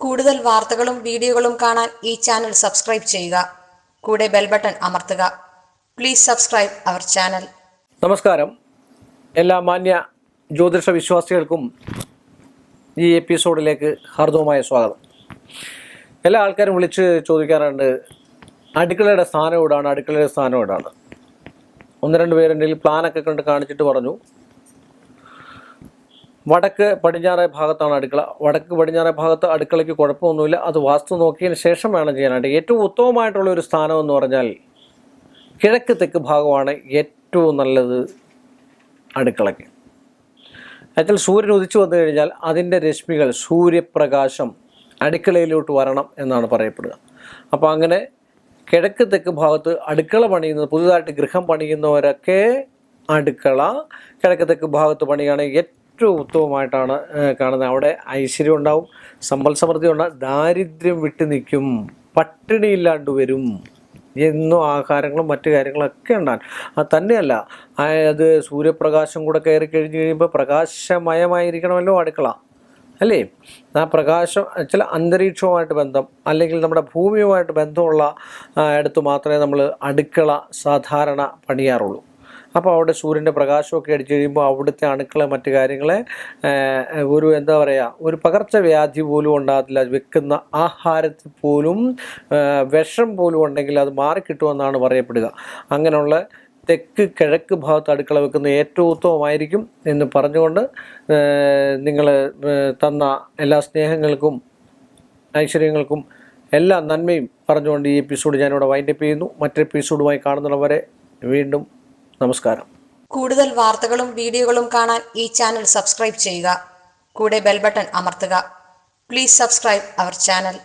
കൂടുതൽ വാർത്തകളും വീഡിയോകളും കാണാൻ ഈ ചാനൽ സബ്സ്ക്രൈബ് ചെയ്യുക. കൂടെ ബെൽ ബട്ടൺ അമർത്തുക. Please subscribe our channel. നമസ്കാരം. എല്ലാ മാന്യ ജ്യോതിഷ വിശ്വാസികൾക്കും ഈ എപ്പിസോഡിലേക്ക് ഹാർദവമായ സ്വാഗതം. എല്ലാ ആൾക്കാരും വിളിച്ച് ചോദിക്കാറുണ്ട്, അടുക്കളയുടെ സ്ഥാനം എവിടാണ്. ഒന്ന് രണ്ട് പേരുടെ പ്ലാനൊക്കെ കണ്ട് കാണിച്ചിട്ട് പറഞ്ഞു, വടക്ക് പടിഞ്ഞാറേ ഭാഗത്താണ് അടുക്കള. വടക്ക് പടിഞ്ഞാറേ ഭാഗത്ത് അടുക്കളയ്ക്ക് കുഴപ്പമൊന്നുമില്ല, അത് വാസ്തു നോക്കിയതിന് ശേഷം വേണം ചെയ്യാനായിട്ട്. ഏറ്റവും ഉത്തമമായിട്ടുള്ള ഒരു സ്ഥാനം എന്ന് പറഞ്ഞാൽ കിഴക്ക് തെക്ക് ഭാഗമാണ് ഏറ്റവും നല്ലത് അടുക്കളയ്ക്ക്. എന്നുവെച്ചാൽ സൂര്യൻ ഉദിച്ചു വന്നു കഴിഞ്ഞാൽ അതിൻ്റെ രശ്മികൾ, സൂര്യപ്രകാശം അടുക്കളയിലോട്ട് വരണം എന്നാണ് പറയപ്പെടുക. അപ്പോൾ അങ്ങനെ കിഴക്ക് തെക്ക് ഭാഗത്ത് അടുക്കള പണിയുന്നത്, പുതുതായിട്ട് ഗൃഹം പണിയുന്നവരൊക്കെ അടുക്കള കിഴക്ക് തെക്ക് ഭാഗത്ത് പണിയാണ് ഏറ്റവും ഉത്തമമായിട്ടാണ് കാണുന്നത്. അവിടെ ഐശ്വര്യം ഉണ്ടാവും, സമ്പൽ സമൃദ്ധി ഉണ്ടാവും, ദാരിദ്ര്യം വിട്ടു നിൽക്കും, പട്ടിണിയില്ലാണ്ട് വരും, എന്നും ആഹാരങ്ങളും മറ്റു കാര്യങ്ങളൊക്കെ ഉണ്ടാകും. അത് തന്നെയല്ല, അത് സൂര്യപ്രകാശം കൂടെ കയറി കഴിഞ്ഞ് കഴിയുമ്പോൾ പ്രകാശമയമായിരിക്കണമല്ലോ അടുക്കള, അല്ലേ? ആ പ്രകാശം ചില അന്തരീക്ഷവുമായിട്ട് ബന്ധം അല്ലെങ്കിൽ നമ്മുടെ ഭൂമിയുമായിട്ട് ബന്ധമുള്ള ഇടത്ത് മാത്രമേ നമ്മൾ അടുക്കള സാധാരണ പണിയാറുള്ളൂ. അപ്പോൾ അവിടെ സൂര്യൻ്റെ പ്രകാശമൊക്കെ അടിച്ചു കഴിയുമ്പോൾ അവിടുത്തെ അണുക്കൾ മറ്റു കാര്യങ്ങളെ ഒരു പകർച്ചവ്യാധി പോലും ഉണ്ടാകത്തില്ല. വെക്കുന്ന ആഹാരത്തിൽ പോലും വിഷം പോലും ഉണ്ടെങ്കിൽ അത് മാറിക്കിട്ടുമെന്നാണ് പറയപ്പെടുക. അങ്ങനെയുള്ള തെക്ക് കിഴക്ക് ഭാഗത്ത് അടുക്കള വെക്കുന്നത് ഏറ്റവും ഉത്തമമായിരിക്കും എന്ന് പറഞ്ഞുകൊണ്ട് നിങ്ങൾ തന്ന എല്ലാ സ്നേഹങ്ങൾക്കും ഐശ്വര്യങ്ങൾക്കും എല്ലാ നന്മയും പറഞ്ഞുകൊണ്ട് ഈ എപ്പിസോഡ് ഞാനിവിടെ വൈൻഡപ്പ് ചെയ്യുന്നു. മറ്റൊരു എപ്പിസോഡുമായി കാണുന്നവരെ വീണ്ടും നമസ്കാരം. കൂടുതൽ വാർത്തകളും വീഡിയോകളും കാണാൻ ഈ ചാനൽ സബ്സ്ക്രൈബ് ചെയ്യുക. കൂടെ ബെൽ ബട്ടൺ അമർത്തുക. Please subscribe our channel.